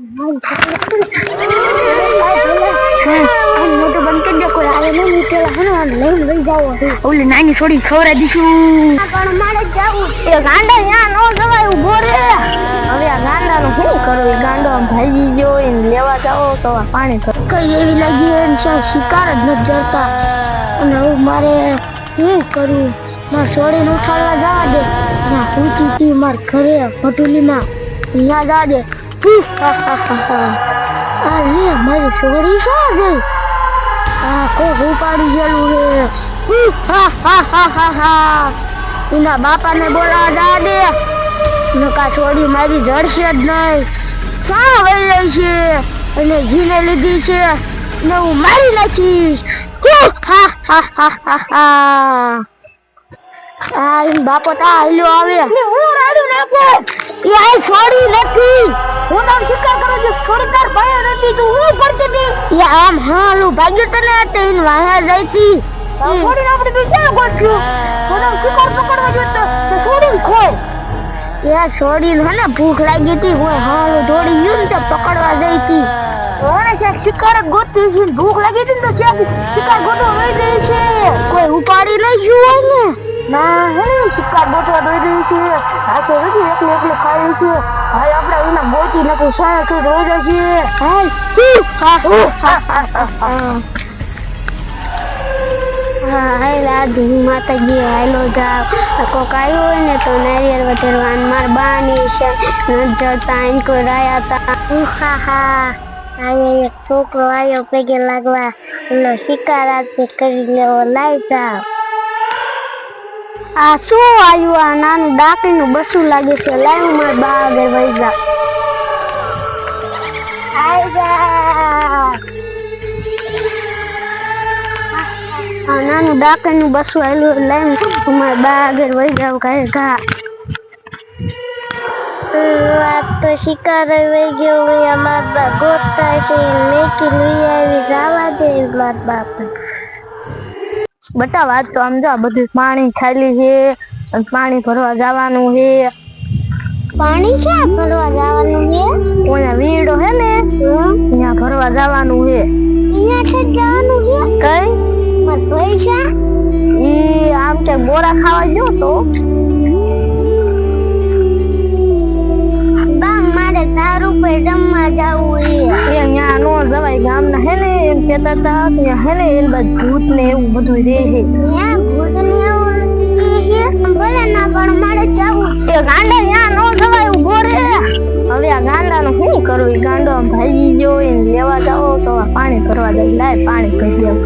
મોટું બંધ કરી દે, કોઈ આવે નહીં નીકળેલા લઈ જાઓ. ઓલી નાની થોડી ખવડાવી દીશું. પણ મારે જવું એ ગાંડા ત્યાં નો જવાય, ઉભો રે. હવે આ ગાંડાનું શું કરું? એ ગાંડો આમ ભાગી ગયો એને લેવા જાઓ તો પાણી કરો. કઈ એવી લાગી એને શિકાર જ નથી જડતા. અને હવે મારે શું કરું? મારે છોડીને ઉઠાડવા જવા દે. ત્યાં પૂછી હતી મારા ઘરે પટુલીમાં, ત્યાં જવા દે. આ લે મારી છોડી શું છે? આ કોક ઉપાડી ગયેલું રે. એના બાપાને બોલાવા જવા દે. નકા છોડી મારી જડશે જ નહીં. શા વહી રહી છે અને જીને લીધી છે ને હું મારી નાખીશ. આ એમ બાપો તા હાલ્યો આવે. હું રાડું નાખો એ આ છોડી નથી. હું નામ શિકાર કરું છું. છોડીદાર ભાઈ નથી તું હું કરતી હતી. એ આમ હાલું ભાગ્યું તને એટલે એને વાયા જઈતી. છોડીને આપણે તો ક્યાં ગોઠ્યું? હું નામ શિકાર પકડવા જોતો તો છોડીને ખોય. એ છોડીને હે ને ભૂખ લાગી હતી. કોઈ હાલું દોડી ગયું ને તો પકડવા જઈતી. ઓને ક્યાંક શિકાર ગોતી છે. ભૂખ લાગી હતી ને તો ક્યાંક શિકાર ગોતવા વહી ગઈ છે. કોઈ ઉપાડી નહીં જોવાય ને. ના હે શિકાર ગોતવા દોઈ રહી છે. હાથે નથી એકલી એકલી ખાઈ છે. હાલ આપણે એના ગોતી નથી સાયા છે રોઈ રહી છે. હાલ આજુ માતાજી હાલો જાવ. કોક આવ્યું હોય ને તો નારિયેળ વધારવાનું. મારા બાની છે નજરતા એને કોઈ રાયા હતા. અહીંયા એક છોકરો આવ્યો પગે લાગવા. ઓલો શિકાર આપે કરી લેવો. લાઈ જાવ. આ શું આવ્યું? આ નાનું ડાકીનું બસું લાગે છે. લાવ્યું મારા બા આગળ વહી જાવ. આ નાનું ડાકીનું બસું આવેલું લાવ્યું મારા બા આગળ વહી જાવ. કહે ઘા આ તો શિકાર વહી ગયો. અમારા બા ગોતતા છે લેકી લઈ આવી. જવા દે મારા બાપ. બટા વાત તો આમ જો બધું પાણી ખાલી છે. પાણી ભરવા જવાનું છે. પાણી ક્યાં ભરવા જવાનું છે? ઓલા વીડો હે ને ત્યાં ભરવા જવાનું છે. અહીંયા છે જવાનું છે? કઈ મારા પૈસા ઈ આમ કે બોરા ખાવા ગયો તો. બા મારે તારું પર જમવા જવું છે. એ ત્યાં નો જવાય. ગામના હે ને એમ કેતા હતા ત્યાં હે ને એ બધું ભૂત ને એવું બધું રહે છે. ત્યાં ભૂત ને એવું છે? ભલે ના પણ મારે જવું. એ ગાંડા ત્યાં નો જવાય, ઉભો રે. હવે આ ગાંડાનું શું કરું? એ ગાંડો આમ ભાગી ગયો એને લેવા જાઓ તો પાણી ભરવા જાય. લાય પાણી ભરી આવ.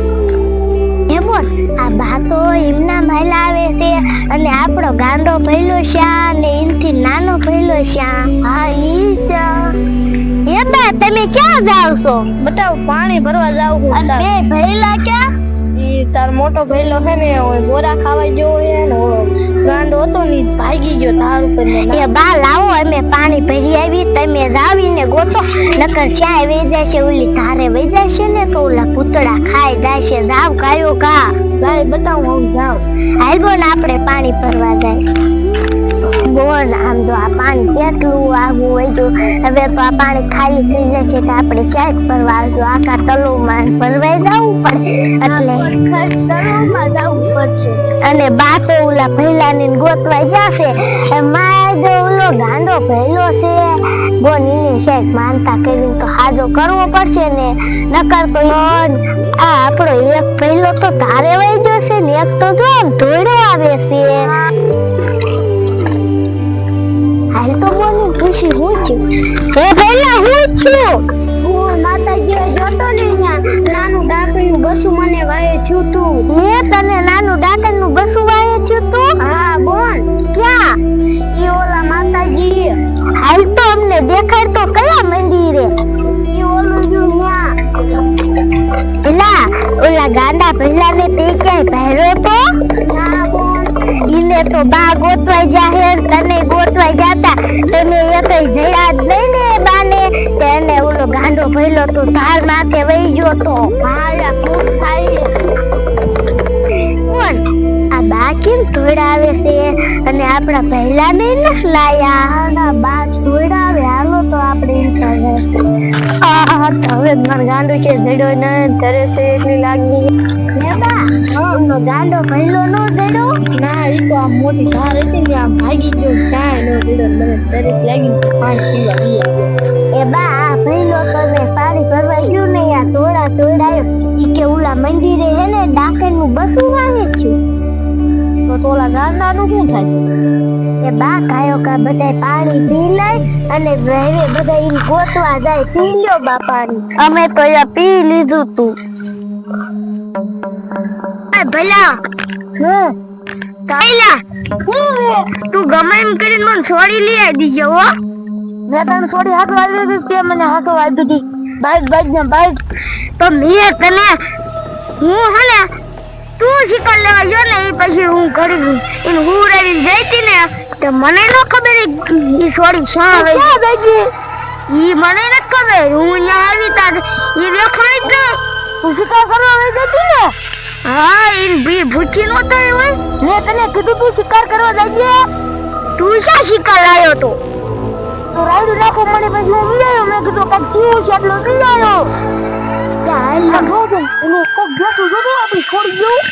એ બોલ આ બા તો એમના મહિલા આવે છે અને આપણો ગાંડો ભઈલો શ્યા ને એનથી નાનો ભઈલો શ્યા. હા ઈ ત્યાં એ બા તમે ક્યાં જાવ છો? બતાવ પાણી ભરવા જાવ. અને બે ભઈલા ક્યાં? ઈ તાર મોટો ભઈલો હે ને બોરા ખાવા ગયો હે ને ગાંડો હતો ને ભાગી ગયો તાર ઉપર ને. એ બા લાવો અમે પાણી ભરી આવી. તમે જાવીને ગોતો નકર શ્યા વહી જશે. ઓલી ધારે વહી જશે ને તો ઓલા પૂતળા ખાઈ જશે. જાવ કાયો કા. લાય બતાવ હું જાવ. હાલ બોલ આપણે પાણી ભરવા જાય. બોલ આમ જો આ પાણી કેટલું આગું હોય ગયું. હવે તો આ પાણી ખાલી થઈ જશે તો આપણે ક્યાંક ભરવા આવજો. આખા તળાવમાં ભરવાઈ જવું પડે એટલે તળાવમાં જવું પડશે. અને બા તો ઓલા ભૈલાને ગોતવાઈ જશે. મારો ઓલો ગાંડો ભૈલો છે. બોન એની શેક માનતા કરીને તો હાજો કરવો પડશે ને. નકર તો આ આપણો એક ભૈલો તો તારે વહી જશે ને એક તો જો આમ ધોડો આવે છે. હાલ તો બોની ખુશી હું છું. હે ભૈલા હું છું. હું માતાજી જોતો ને ત્યાં નાનું ડાકણનું બસું મને વાયે છું તું. મેં તને નાનું ડાકણનું બસું વાયે છું તું? હા બોન. ક્યાં? ઈ ઓલા માતાજી. હાલ તો અમને દેખાય તો કયા મંદિરે? ઈ ઓલું જો ન્યા. એલા ઓલા ગાંડા ભૈલાને તે ક્યાંય પહેર્યો તો? ના બોન. ઈને તો બા ગોતવાઈ જાહેર તને ગોતવાઈ જાતા. તમે એકઈ જયા જ નહીં ને બાને. તેને ઓલો ગાંડો ભૈલો તો ધાર માથે વહી ગયો તો. મારા ભૂત થાય. કોણ આ બા કેમ ધોડાવે છે અને આપણા ભૈલાને ન લાયા? બા ધોડાવે. હાલો તો આપણે હવે મારો ગાંડો છે જડ્યો ને તરે છે એટલી લાગી એનો ગાંડો ભઈલો નો દેડો ના ઈ તો આમ મોટી ધાર હતી ને આમ ભાગી ગયો કાંઈ નો જડ્યો મને તરસ લાગી પાણી પીવા ગયા એ બા આ ભઈલો તો મેં પાણી ભરવા ગયું ને યા તોડાયો ઈ કે ઉલા મંદિરે હે ને ડાકરનું બસું વાવે છે તો ઓલા ગાંડાનું શું થાય એ બા કાયો કા બધાય પાણી પી લે અને વહેરે બધા ઈ ગોતવા જાય પી લ્યો બા પાણી અમે તો યા પી લીધું તું આ ભલા કાયલા તું ગમે એમ કરીને મને છોડી લઈ આવી દીજો હો મેં તને થોડી હાથ વાળી દીધી તે મને હાથો વાળી દીધી બાઈક ને બાઈક તો મેં તને હું હે ને તું શિકાર લેવા ગયો ને એ પછી હું ઘડી એને હું રેવી જઈતી ને તો મને ન ખબર ઈ છોડી શા આવે ઈ મને ન ખબર હું અહીંયા આવી તાર ઈ દેખાય જ તું શિકાર કરવા આવી જતી ને હા ઈ ભી ભૂખી નો થાય હોય મેં તને કીધું તું શિકાર કરવા જજે તું શા શિકાર લાયો તો તો રાયડું નાખો મને પછી હું મિલાયો મેં કીધું કાંઈક જીવ છે એટલો મિલાયો ચાલ એને કોક જોતું જોતું આપી છોડી ગયું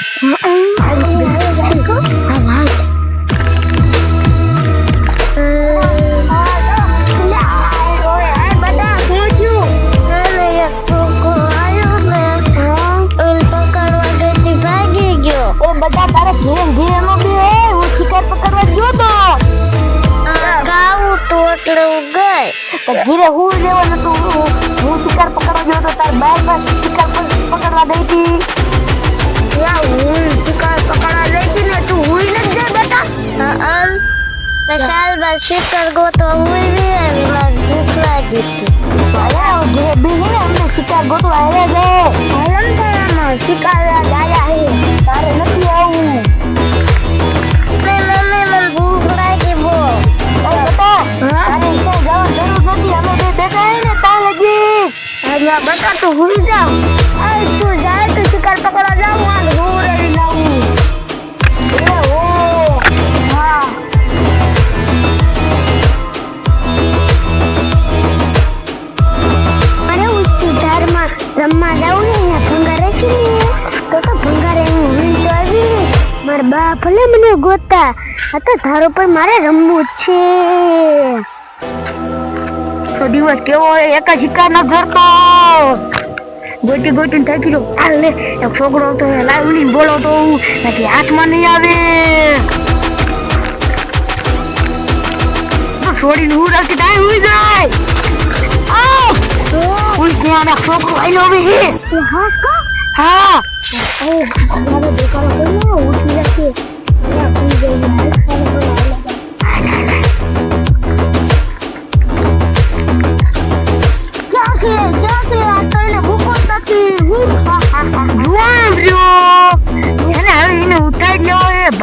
બધા તારે ઘેર ઘેર નો બે હું શિકાર પકડવા ગયો તો ઘીરે હું લેવાનું તું હું શિકાર પકડવા ગયો તો તાર બાર બાર શિકાર પકડવા ગઈ હતી હું શિકાર પકડવા લઈ ગઈ ને તું હુઈ નથી જાય બેટા ચાલ બસ શિકાર ગોતવા હુઈ ગઈ મને ભૂખ લાગી હતી અમને શિકાર ગોતવા આવ્યા છે શિકાર લાયા હે તારે નથી આવું મમ્મી મને ભૂખ લાગી બહુ બતા તું હુઈ જાવ તું જાય તો શિકાર પકડવા જાવ હું રેડી લાવું અરે ઉચ્ચી ધારમાં રમવા જાઉં ને અહીંયા ભંગારે છે ને તો ભંગારે હું હુઈ તો આવી મારા બા ભલે મને ગોતા આ તો ધારો પર મારે રમવું જ છે તો દિવસ કેવો હોય એક શિકાર ન કરતો ગોટી થાકી ગયો હાલ લે એક છોકરો તો લાવલી બોલો તો બાકી હાથમાં નહીં આવે છોડીને હું રાખી ટાઈમ હોઈ જાય ઉઈ ત્યાં આ છોકરો આઈલો હવે હે હાસ કો હા મારે દેખાડો તો ઉઠી જશે ત્યાં પી ગઈ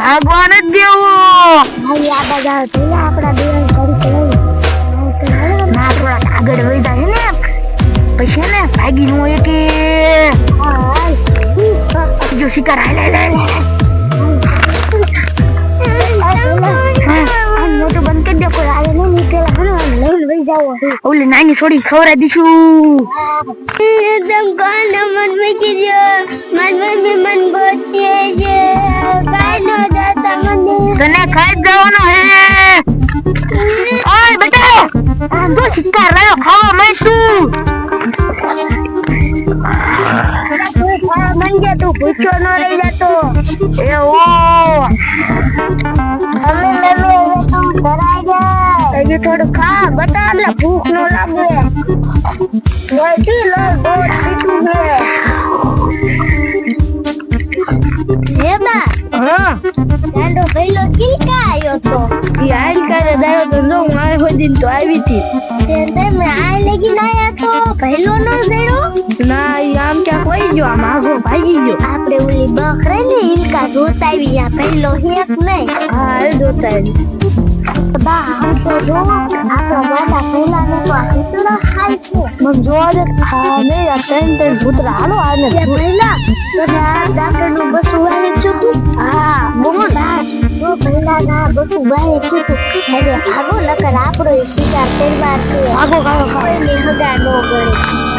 ભગવાન જ દેવો આપડા દેવ ના થોડા આગળ વૈદા છે ને પછી ને ભાગી નું હોય કે જો શિકાર મોટું બંધ કરી દે કોઈ આવે નહીં નીકળેલા લઈને વહી જાવ ઓલી નાની છોડી ખવડાવી દઈશું એકદમ કાંડ મન મૂકી દો મારી મમ્મી મન ગોતે છે કાઈ ન જાતા મને તને ખાઈ જ જવાનો હે ઓય બેટા તો શિકાર લાયો ખાવા માંડતું મંજે તું પૂછો ન રહી જતો એવો મમ્મી તું ધરાઈ જાય હજી થોડું ખા બતા એટલે ભૂખ ન લાગે વળતી લો દોડ પીતું હે બા હા ગાંડો પહેલો કિલકા આવ્યો તો ઈ આઈલ કરે દાયો તો જો હું આય હોદીન તો આવી હતી તમે આ લગી લાયા તો પહેલો નો દેડો ના ઈ આમ ક્યાંક વહી ગયો આમ આગો ભાગી ગયો આપણે ઓલી બકરે ને ઈલકા જોતાવી આ પહેલો હેક નહીં હા એ જોતા બા આમ તો જો આપણા દાદા પહેલા ને તો આ કેટલો ખાય છે મમ જોવા દે હા ને આ ત્રણ ભૂતરા હાલો આને પહેલા તો ડાક્ટર નું બસું વાળી છું તું હા બોલ તો પહેલા ના બસું વાળી છું તું હવે આગો નકર આપણો શિકાર કરવા છે આગો ખાઓ કોઈને હગા ન પડે